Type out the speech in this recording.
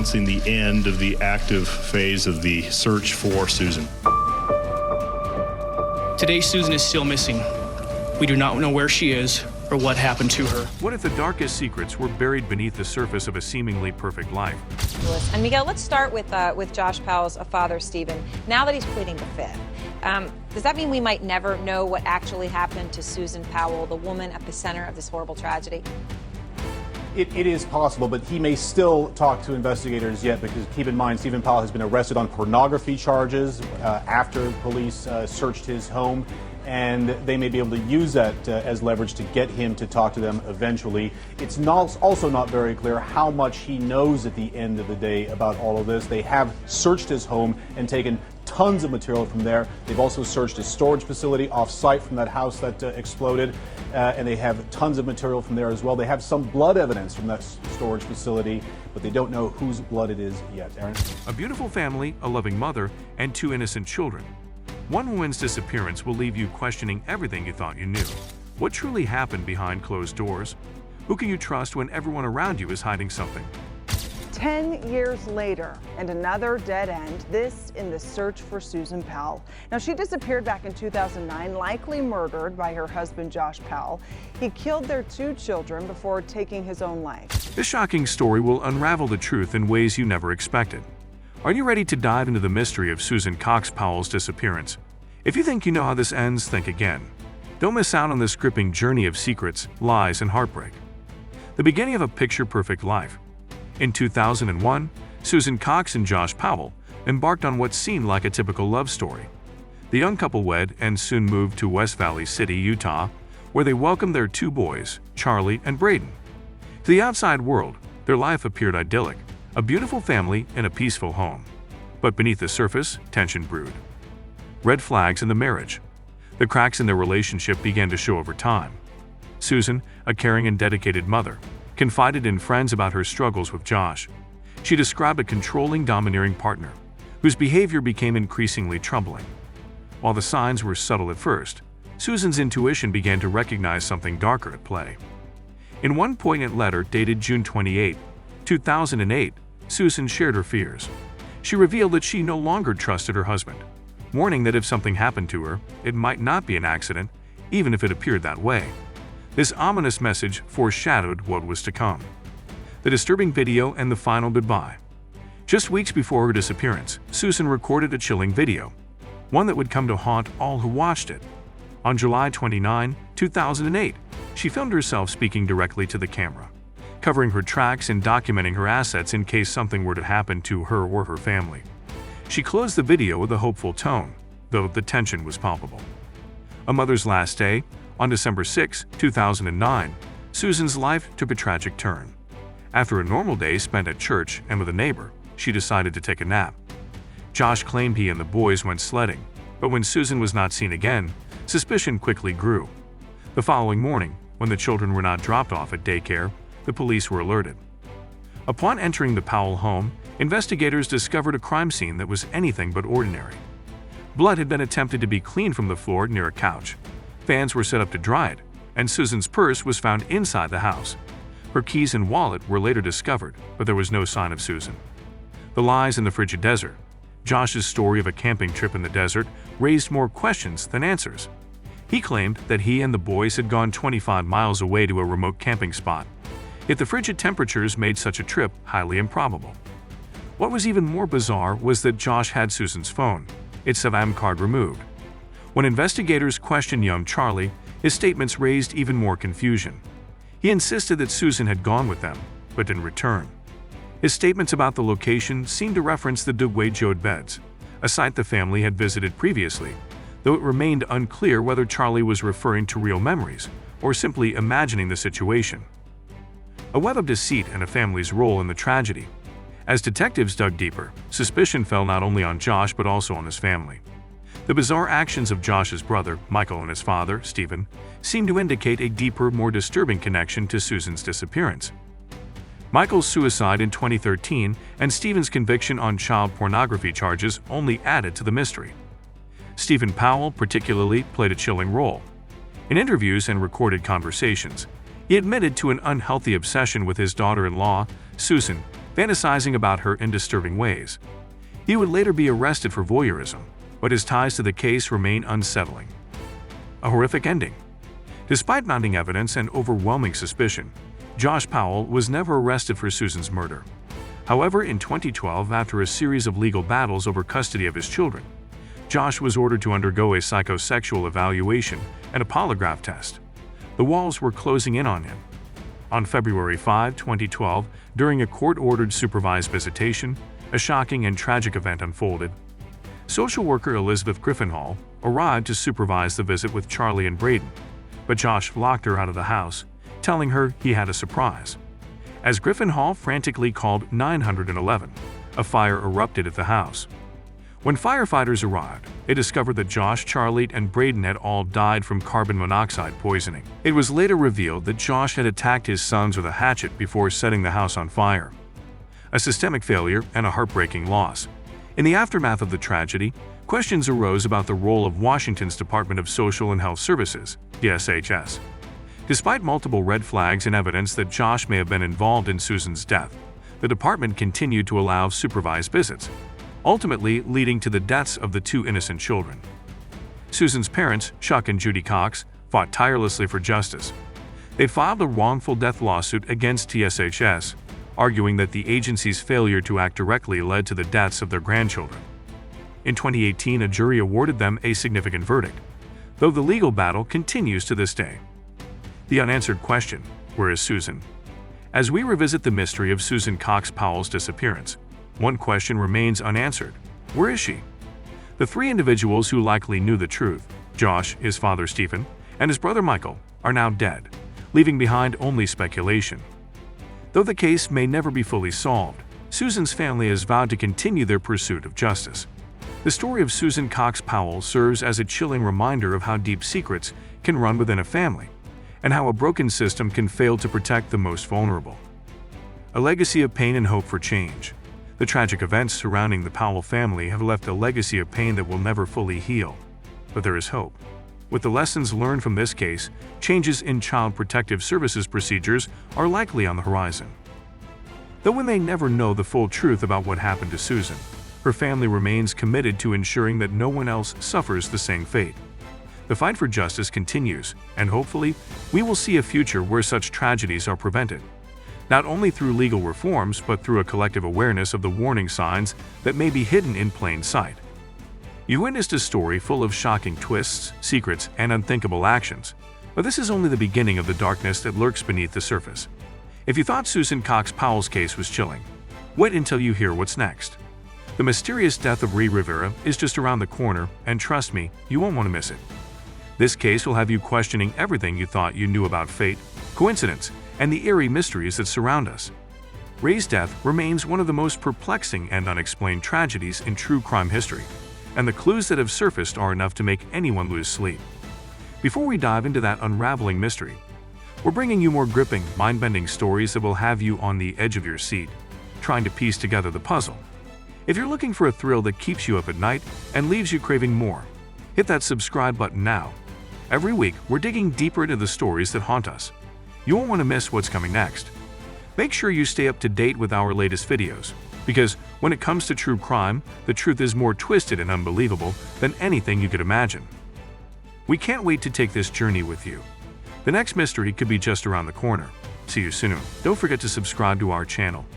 announcing the end of the active phase of the search for Susan. Today, Susan is still missing. We do not know where she is or what happened to her. What if the darkest secrets were buried beneath the surface of a seemingly perfect life? And Miguel, let's start with Josh Powell's father, Stephen. Now that he's pleading the fifth, does that mean we might never know what actually happened to Susan Powell, the woman at the center of this horrible tragedy? It is possible, but he may still talk to investigators yet, because keep in mind, Stephen Powell has been arrested on pornography charges after police searched his home, and they may be able to use that as leverage to get him to talk to them eventually. It's also not very clear how much he knows at the end of the day about all of this. They have searched his home and taken tons of material from there. They've also searched his storage facility off-site from that house that exploded, and they have tons of material from there as well. They have some blood evidence from that storage facility, but they don't know whose blood it is yet. Aaron? A beautiful family, a loving mother, and 2 innocent children. One woman's disappearance will leave you questioning everything you thought you knew. What truly happened behind closed doors? Who can you trust when everyone around you is hiding something? 10 years later, and another dead end, this in the search for Susan Powell. Now, she disappeared back in 2009, likely murdered by her husband, Josh Powell. He killed their 2 children before taking his own life. This shocking story will unravel the truth in ways you never expected. Are you ready to dive into the mystery of Susan Cox Powell's disappearance? If you think you know how this ends, think again. Don't miss out on this gripping journey of secrets, lies, and heartbreak. The beginning of a picture-perfect life. In 2001, Susan Cox and Josh Powell embarked on what seemed like a typical love story. The young couple wed and soon moved to West Valley City, Utah, where they welcomed their 2 boys, Charlie and Braden. To the outside world, their life appeared idyllic, a beautiful family in a peaceful home. But beneath the surface, tension brewed. Red flags in the marriage. The cracks in their relationship began to show over time. Susan, a caring and dedicated mother, confided in friends about her struggles with Josh. She described a controlling, domineering partner, whose behavior became increasingly troubling. While the signs were subtle at first, Susan's intuition began to recognize something darker at play. In one poignant letter dated June 28, 2008, Susan shared her fears. She revealed that she no longer trusted her husband, warning that if something happened to her, it might not be an accident, even if it appeared that way. This ominous message foreshadowed what was to come. The disturbing video and the final goodbye. Just weeks before her disappearance, Susan recorded a chilling video, one that would come to haunt all who watched it. On July 29, 2008, she filmed herself speaking directly to the camera, covering her tracks and documenting her assets in case something were to happen to her or her family. She closed the video with a hopeful tone, though the tension was palpable. A mother's last day, on December 6, 2009, Susan's life took a tragic turn. After a normal day spent at church and with a neighbor, she decided to take a nap. Josh claimed he and the boys went sledding, but when Susan was not seen again, suspicion quickly grew. The following morning, when the children were not dropped off at daycare, the police were alerted. Upon entering the Powell home, investigators discovered a crime scene that was anything but ordinary. Blood had been attempted to be cleaned from the floor near a couch. Fans were set up to dry it, and Susan's purse was found inside the house. Her keys and wallet were later discovered, but there was no sign of Susan. The lies in the frigid desert. Josh's story of a camping trip in the desert raised more questions than answers. He claimed that he and the boys had gone 25 miles away to a remote camping spot. Yet the frigid temperatures made such a trip highly improbable. What was even more bizarre was that Josh had Susan's phone, its SIM card removed. When investigators questioned young Charlie, his statements raised even more confusion. He insisted that Susan had gone with them, but didn't return. His statements about the location seemed to reference the Dugway-Jode beds, a site the family had visited previously, though it remained unclear whether Charlie was referring to real memories or simply imagining the situation. A web of deceit and a family's role in the tragedy. As detectives dug deeper, suspicion fell not only on Josh but also on his family. The bizarre actions of Josh's brother, Michael, and his father, Stephen, seemed to indicate a deeper, more disturbing connection to Susan's disappearance. Michael's suicide in 2013 and Stephen's conviction on child pornography charges only added to the mystery. Stephen Powell particularly played a chilling role. In interviews and recorded conversations, he admitted to an unhealthy obsession with his daughter-in-law, Susan, fantasizing about her in disturbing ways. He would later be arrested for voyeurism, but his ties to the case remain unsettling. A horrific ending. Despite mounting evidence and overwhelming suspicion, Josh Powell was never arrested for Susan's murder. However, in 2012, after a series of legal battles over custody of his children, Josh was ordered to undergo a psychosexual evaluation and a polygraph test. The walls were closing in on him. On February 5, 2012, during a court-ordered supervised visitation, a shocking and tragic event unfolded. Social worker Elizabeth Griffinhall arrived to supervise the visit with Charlie and Braden, but Josh locked her out of the house, telling her he had a surprise. As Griffinhall frantically called 911, a fire erupted at the house. When firefighters arrived, they discovered that Josh, Charlie, and Braden had all died from carbon monoxide poisoning. It was later revealed that Josh had attacked his sons with a hatchet before setting the house on fire. A systemic failure and a heartbreaking loss. In the aftermath of the tragedy, questions arose about the role of Washington's Department of Social and Health Services, DSHS. Despite multiple red flags and evidence that Josh may have been involved in Susan's death, the department continued to allow supervised visits, ultimately leading to the deaths of the two innocent children. Susan's parents, Chuck and Judy Cox, fought tirelessly for justice. They filed a wrongful death lawsuit against DSHS, arguing that the agency's failure to act directly led to the deaths of their grandchildren. In 2018, a jury awarded them a significant verdict, though the legal battle continues to this day. The unanswered question, where is Susan? As we revisit the mystery of Susan Cox Powell's disappearance, one question remains unanswered. Where is she? The three individuals who likely knew the truth, Josh, his father Stephen, and his brother Michael, are now dead, leaving behind only speculation. Though the case may never be fully solved, Susan's family has vowed to continue their pursuit of justice. The story of Susan Cox Powell serves as a chilling reminder of how deep secrets can run within a family, and how a broken system can fail to protect the most vulnerable. A legacy of pain and hope for change. The tragic events surrounding the Powell family have left a legacy of pain that will never fully heal. But there is hope. With the lessons learned from this case, changes in Child Protective Services procedures are likely on the horizon. Though we may never know the full truth about what happened to Susan, her family remains committed to ensuring that no one else suffers the same fate. The fight for justice continues, and hopefully, we will see a future where such tragedies are prevented, not only through legal reforms but through a collective awareness of the warning signs that may be hidden in plain sight. You witnessed a story full of shocking twists, secrets, and unthinkable actions, but this is only the beginning of the darkness that lurks beneath the surface. If you thought Susan Cox Powell's case was chilling, wait until you hear what's next. The mysterious death of Ree Rivera is just around the corner, and trust me, you won't want to miss it. This case will have you questioning everything you thought you knew about fate, coincidence, and the eerie mysteries that surround us. Ree's death remains one of the most perplexing and unexplained tragedies in true crime history, and the clues that have surfaced are enough to make anyone lose sleep. Before we dive into that unraveling mystery, we're bringing you more gripping, mind-bending stories that will have you on the edge of your seat, trying to piece together the puzzle. If you're looking for a thrill that keeps you up at night and leaves you craving more, hit that subscribe button now. Every week, we're digging deeper into the stories that haunt us. You won't want to miss what's coming next. Make sure you stay up to date with our latest videos, because when it comes to true crime, the truth is more twisted and unbelievable than anything you could imagine. We can't wait to take this journey with you. The next mystery could be just around the corner. See you soon. Don't forget to subscribe to our channel